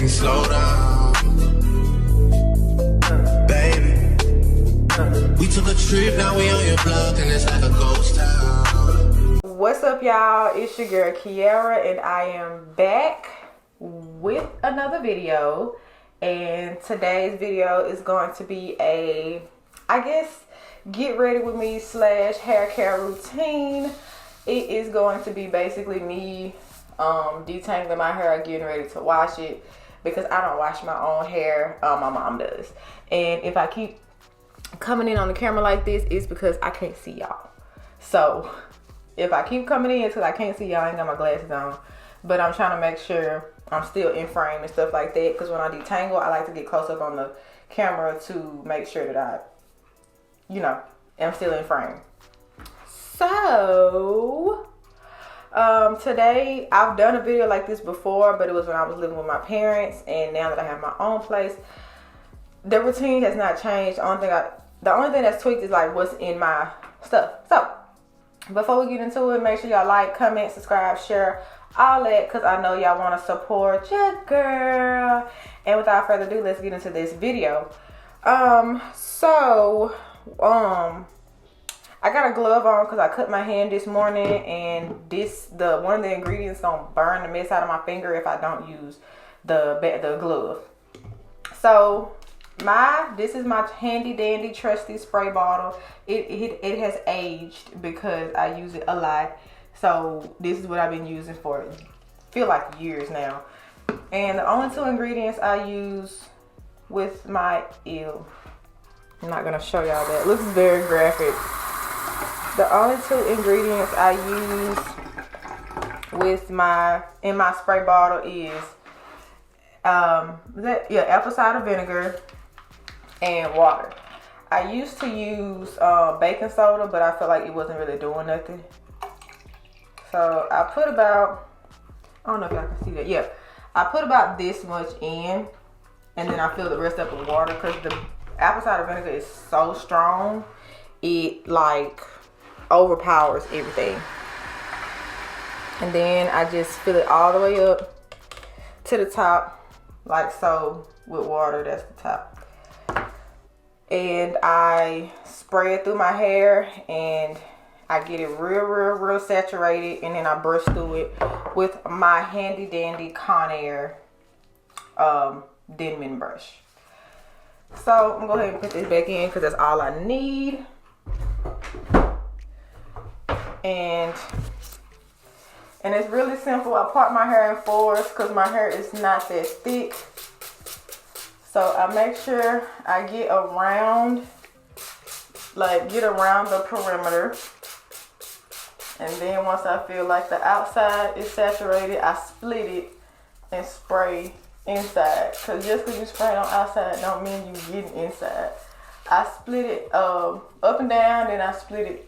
can you slow down? Baby, we took a trip, now we on your block, and it's like a ghost town. What's up, y'all? It's your girl Kiara, and I am back with another video. And today's video is going to be a, I guess, get ready with me / hair care routine. It is going to be basically me detangling my hair, getting ready to wash it, because I don't wash my own hair. My mom does. And if I keep coming in on the camera like this, it's because I can't see y'all. So if I keep coming in until I can't see y'all, I ain't got my glasses on. But I'm trying to make sure I'm still in frame and stuff like that, because when I detangle, I like to get close up on the camera to make sure that I, am still in frame. So today, I've done a video like this before, but it was when I was living with my parents, and now that I have my own place, the routine has not changed. The only thing that's tweaked is like what's in my stuff. So before we get into it, make sure y'all like, comment, subscribe, share, all that, because I know y'all want to support your girl. And without further ado, let's get into this video. I got a glove on because I cut my hand this morning, and one of the ingredients gonna burn the mess out of my finger if I don't use the glove. So this is my handy dandy trusty spray bottle. It has aged because I use it a lot. So this is what I've been using for feel like years now. And the only two ingredients I use with my I'm not gonna show y'all that. It looks very graphic. The only two ingredients I use in my spray bottle is apple cider vinegar and water. I used to use baking soda, but I felt like it wasn't really doing nothing. So I put about, I don't know if y'all can see that. Yeah, I put about this much in, and then I fill the rest up with water, because the apple cider vinegar is so strong, it like overpowers everything. And then I just fill it all the way up to the top, like so, with water. That's the top. And I spray it through my hair, and I get it real saturated, and then I brush through it with my handy dandy Conair Denman brush. So I'm gonna go ahead and put this back in, because that's all I need. And it's really simple. I part my hair in fours because my hair is not that thick. So I make sure I get around the perimeter. And then once I feel like the outside is saturated, I split it and spray inside. Because just because you spray it on outside don't mean you getting inside. I split it up and down, then I split it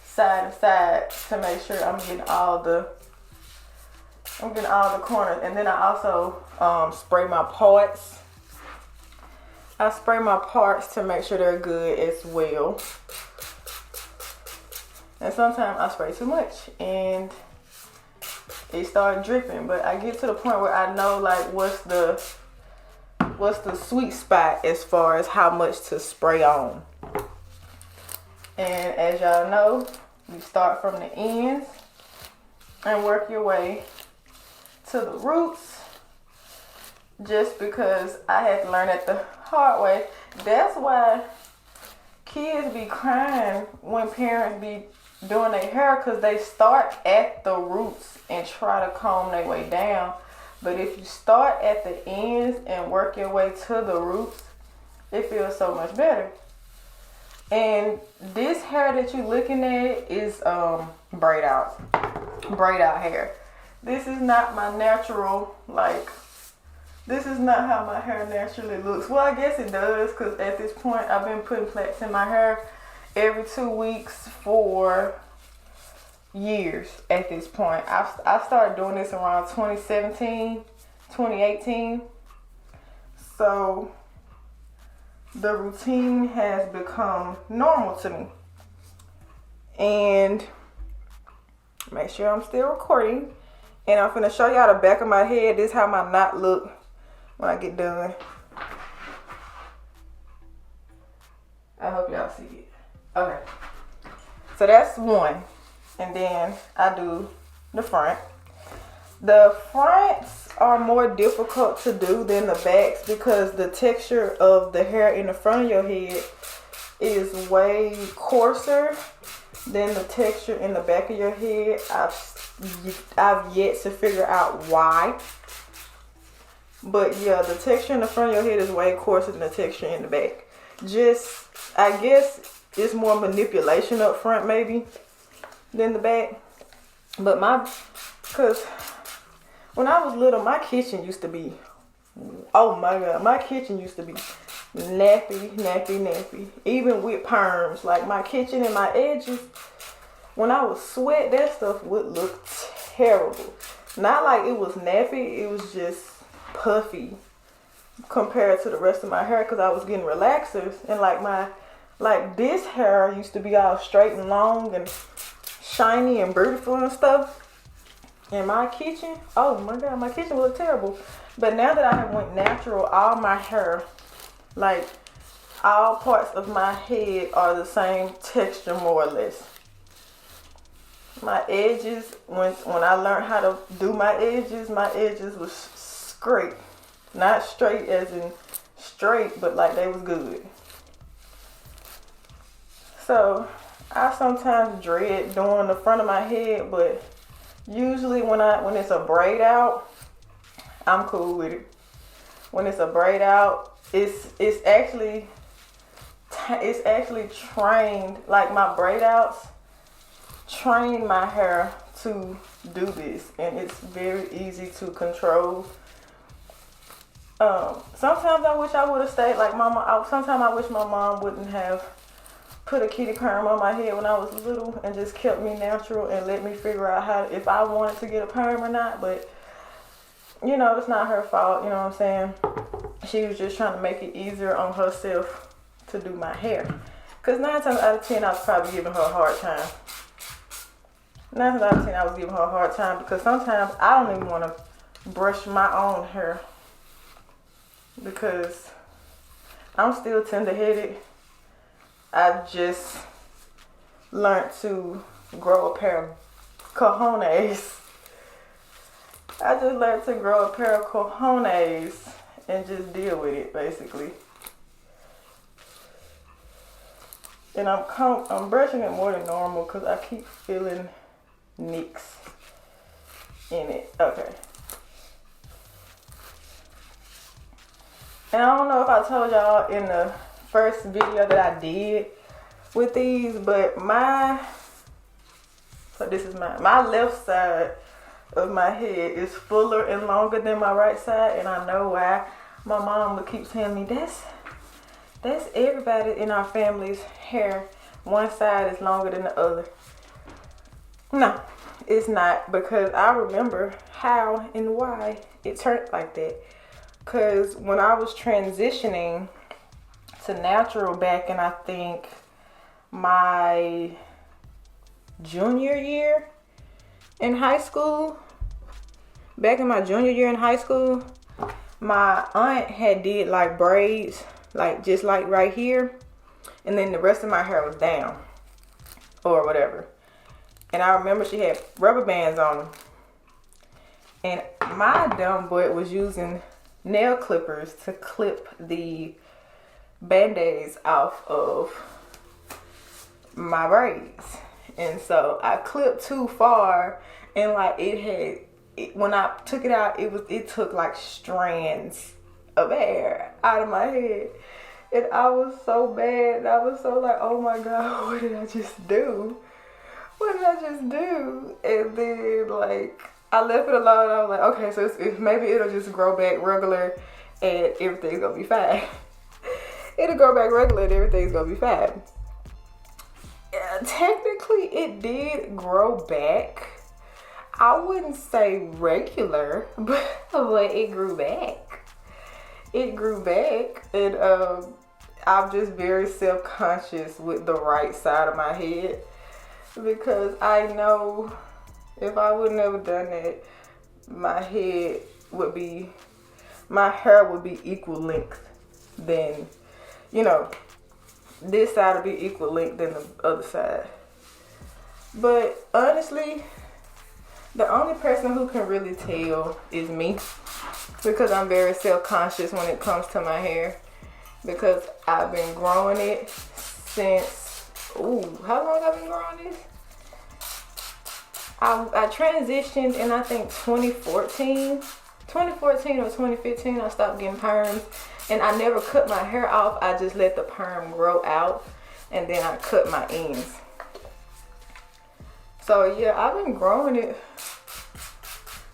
side to side to make sure I'm getting all the corners. And then I also spray my parts. I spray my parts to make sure they're good as well. And sometimes I spray too much and it started dripping. But I get to the point where I know like what's the sweet spot as far as how much to spray on. And as y'all know, you start from the ends and work your way to the roots. Just because I had to learn it the hard way. That's why kids be crying when parents be doing their hair, because they start at the roots and try to comb their way down. But if you start at the ends and work your way to the roots, it feels so much better. And this hair that you're looking at is braid out hair. This is not my natural, this is not how my hair naturally looks. Well, I guess it does, because at this point I've been putting plaits in my hair every 2 weeks for years at this point. I started doing this around 2017, 2018. So the routine has become normal to me. And make sure I'm still recording. And I'm finna show y'all the back of my head. This is how my knot look when I get done. I hope y'all see it. Okay. So that's one. And then I do the front. The fronts are more difficult to do than the backs because the texture of the hair in the front of your head is way coarser than the texture in the back of your head. I've yet to figure out why. But yeah, the texture in the front of your head is way coarser than the texture in the back. Just, I guess it's more manipulation up front maybe than the back. But cause when I was little, my kitchen used to be, oh my God, my kitchen used to be nappy. Even with perms, like my kitchen and my edges, when I was sweat, that stuff would look terrible. Not like it was nappy, it was just puffy compared to the rest of my hair because I was getting relaxers. And like this hair used to be all straight and long and shiny and beautiful and stuff. In my kitchen, oh my God, my kitchen looked terrible. But now that I have went natural, all my hair, like all parts of my head are the same texture more or less. My edges, when I learned how to do my edges was straight. Not straight as in straight, but like they was good. So I sometimes dread doing the front of my head, but usually when it's a braid out, I'm cool with it. When it's a braid out, it's actually trained, like my braid outs train my hair to do this, and it's very easy to control. Sometimes I wish I would have stayed like mama. Sometimes I wish my mom wouldn't have put a kitty perm on my head when I was little and just kept me natural and let me figure out if I wanted to get a perm or not. But you know, it's not her fault, you know what I'm saying? She was just trying to make it easier on herself to do my hair. Because 9 times out of 10, I was probably giving her a hard time. 9 times out of 10, I was giving her a hard time because sometimes I don't even want to brush my own hair because I'm still tender-headed. I just learned to grow a pair of cojones. I just learned to grow a pair of cojones and just deal with it, basically. And I'm brushing it more than normal because I keep feeling nicks in it. Okay. And I don't know if I told y'all in the first video that I did with these, but my left side of my head is fuller and longer than my right side, and I know why. My mom would keep telling me that's everybody in our family's hair. One side is longer than the other. No, it's not, because I remember how and why it turned like that. Because when I was transitioning to natural back in, I think, my junior year in high school, back in my junior year in high school, my aunt had did like braids, like just like right here, and then the rest of my hair was down or whatever. And I remember she had rubber bands on them, and my dumb butt was using nail clippers to clip the band-aids off of my braids. And so I clipped too far, and like when I took it out, it took like strands of hair out of my head. And I was so bad, and I was so like, oh my God, what did I just do? What did I just do? And then like I left it alone. I was like, okay, so maybe it'll just grow back regular and everything's gonna be fine. It'll grow back regular and everything's gonna be fine. Technically, it did grow back. I wouldn't say regular, but it grew back. It grew back, and I'm just very self-conscious with the right side of my head, because I know if I would never done that, my head would be my hair would be equal length. Then, you know, this side would be equal length than the other side. But honestly, the only person who can really tell is me, because I'm very self-conscious when it comes to my hair, because I've been growing it since, how long have I been growing this? I transitioned in, I think, 2014 or 2015. I stopped getting perms, and I never cut my hair off. I just let the perm grow out, and then I cut my ends. So yeah, I've been growing it.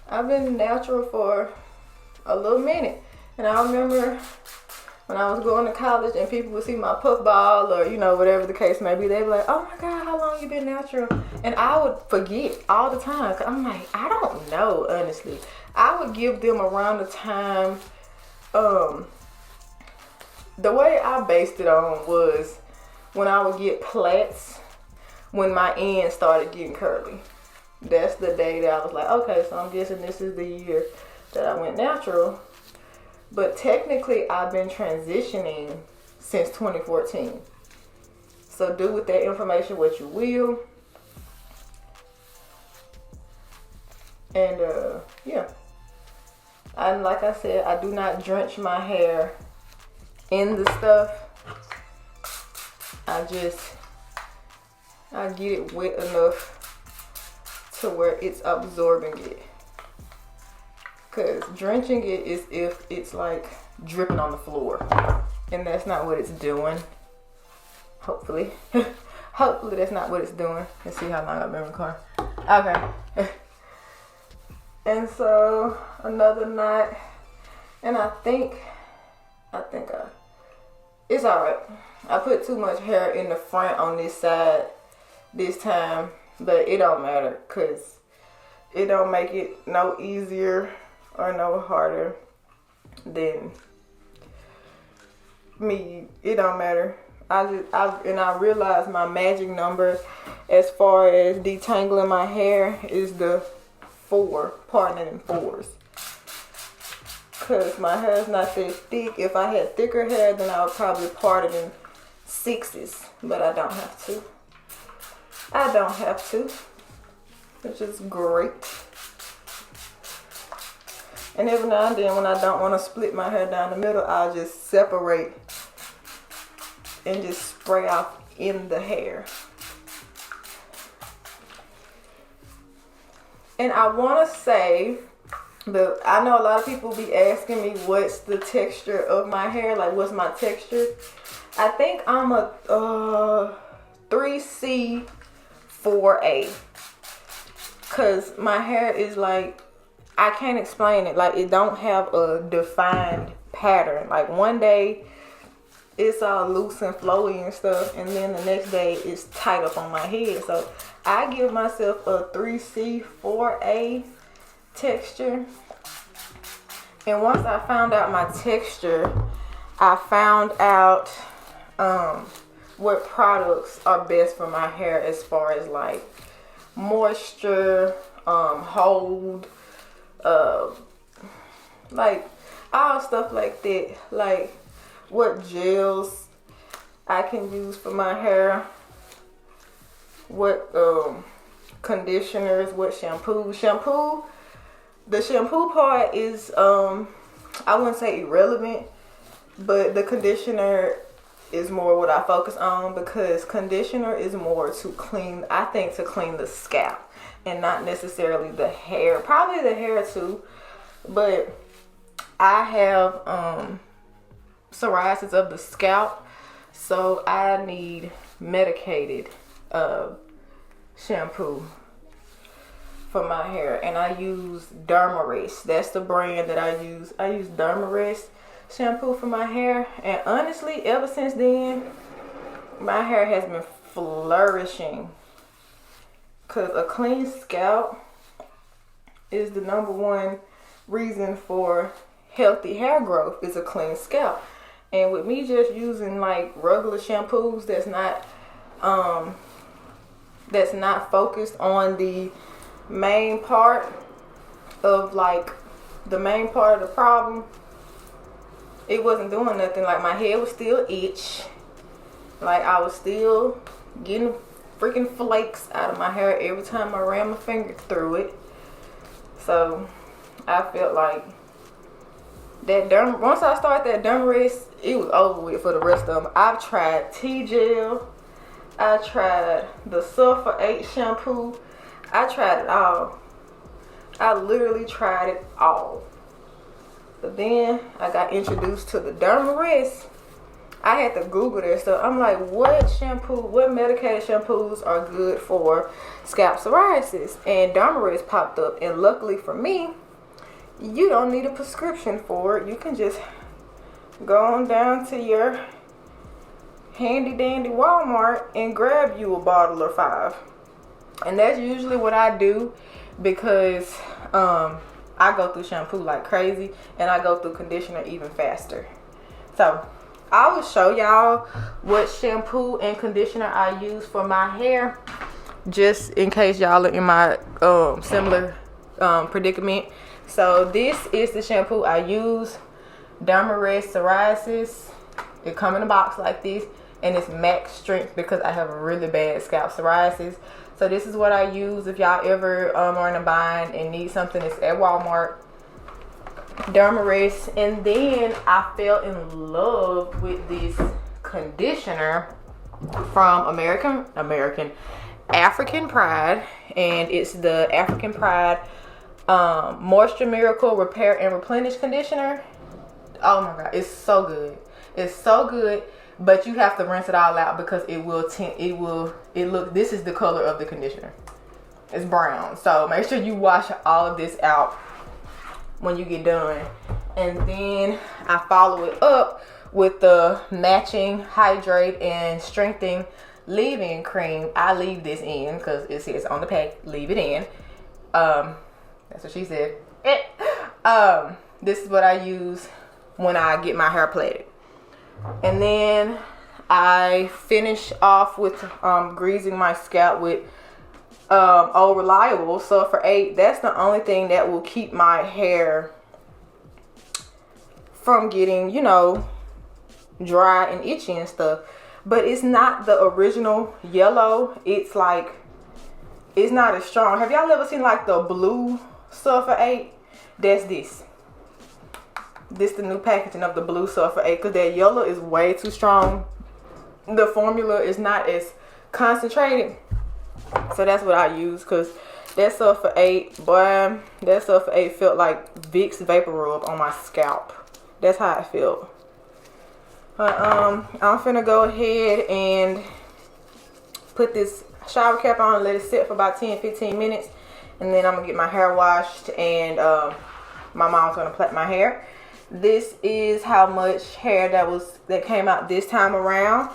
I've been natural for a little minute. And I remember when I was going to college and people would see my puff ball, or, you know, whatever the case may be, they'd be like, oh my God, how long you been natural? And I would forget all the time. Cause I'm like, I don't know, honestly. I would give them around the time, the way I based it on was when I would get plaits, when my ends started getting curly. That's the day that I was like, okay, so I'm guessing this is the year that I went natural. But technically, I've been transitioning since 2014. So do with that information what you will. And yeah. And like I said, I do not drench my hair in the stuff. I get it wet enough to where it's absorbing it. Because drenching it is if it's like dripping on the floor. And that's not what it's doing. Hopefully. Hopefully that's not what it's doing. Let's see how long I've been recording. Okay. And so another knot. And I think it's alright. I put too much hair in the front on this side this time, but it don't matter, because it don't make it no easier or no harder than me. It don't matter. I realized my magic number as far as detangling my hair is the 4, parting it in 4s. Because my hair is not that thick. If I had thicker hair, then I would probably part it in 6s. But I don't have to. I don't have to. Which is great. And every now and then when I don't want to split my hair down the middle, I'll just separate and just spray off in the hair. And I want to say, but I know a lot of people be asking me what's the texture of my hair, like what's my texture. I think I'm a 3C 4A, because my hair is like, I can't explain it. Like, it don't have a defined pattern. Like, one day it's all loose and flowy and stuff, and then the next day it's tight up on my head. So I give myself a 3C 4A texture. And once I found out my texture, I found out what products are best for my hair as far as like moisture, hold, like all stuff like that. Like what gels I can use for my hair, what conditioners, what shampoo. The shampoo part is I wouldn't say irrelevant, but the conditioner is more what I focus on, because conditioner is more to clean, I think, to clean the scalp and not necessarily the hair. Probably the hair too, but I have psoriasis of the scalp, so I need medicated shampoo for my hair, and I use Dermarest. That's the brand that I use. I use Dermarest shampoo for my hair, and honestly, ever since then, my hair has been flourishing, because a clean scalp is the #1 reason for healthy hair growth, is a clean scalp. And with me just using like regular shampoos that's not focused on the main part of the problem, it wasn't doing nothing. Like, my head was still itch. Like, I was still getting freaking flakes out of my hair every time I ran my finger through it. So I felt like that once I started that dermarest, it was over with for the rest of them. I've tried T-gel. I tried the Sulfur 8 shampoo. I tried it all. I literally tried it all. But then I got introduced to the dermarest. I had to Google that stuff. I'm like, what medicated shampoos are good for scalp psoriasis? And dermarest popped up. And luckily for me, you don't need a prescription for it. You can just go on down to your handy dandy Walmart and grab you a bottle or 5. And that's usually what I do, because I go through shampoo like crazy, and I go through conditioner even faster. So I will show y'all what shampoo and conditioner I use for my hair, just in case y'all are in my similar predicament. So this is the shampoo I use, Dermarest Psoriasis. It comes in a box like this, and it's max strength because I have a really bad scalp psoriasis. So this is what I use if y'all ever are in a bind and need something that's at Walmart. Dermarest. And then I fell in love with this conditioner from African Pride, and it's the African Pride Moisture Miracle Repair and Replenish Conditioner. Oh my god, it's so good. It's so good, but you have to rinse it all out because this is the color of the conditioner. It's brown. So make sure you wash all of this out when you get done. And then I follow it up with the matching Hydrate and Strengthen leave-in cream. I leave this in because it says on the pack, leave it in. That's what she said. This is what I use when I get my hair plaited. And then I finish off with greasing my scalp with Old Reliable Sulfur 8. That's the only thing that will keep my hair from getting, you know, dry and itchy and stuff. But it's not the original yellow. It's like, it's not as strong. Have y'all ever seen like the blue Sulfur 8? That's this. This the new packaging of the blue Sulfur 8, because that yellow is way too strong. The formula is not as concentrated. So that's what I use, because that Sulfur 8, boy, that Sulfur 8 felt like Vicks Vapor Rub on my scalp. That's how it felt. But I'm finna go ahead and put this shower cap on and let it sit for about 10-15 minutes. And then I'm gonna get my hair washed, and my mom's gonna plait my hair. This is how much hair that came out this time around.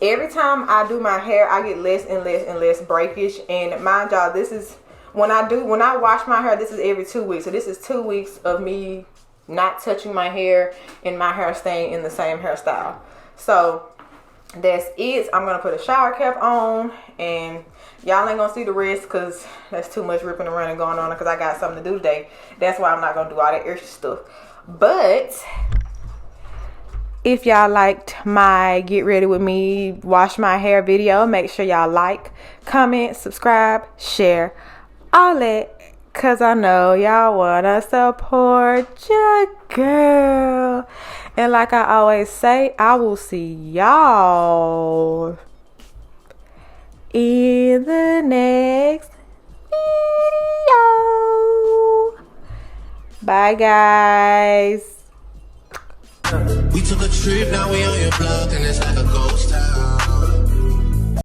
Every time I do my hair, I get less and less and less breakage. And mind y'all, this is when I wash my hair, this is every 2 weeks. So this is 2 weeks of me not touching my hair and my hair staying in the same hairstyle. So that's it. I'm gonna put a shower cap on, and y'all ain't gonna see the rest because that's too much ripping around and going on, because I got something to do today. That's why I'm not gonna do all that extra stuff. But if y'all liked my get ready with me wash my hair video, make sure y'all like, comment, subscribe, share, all that, because I know y'all want to support your girl. And like I always say, I will see y'all in the next video. Bye, guys. We took a trip, now we on your block, and it's like a ghost town.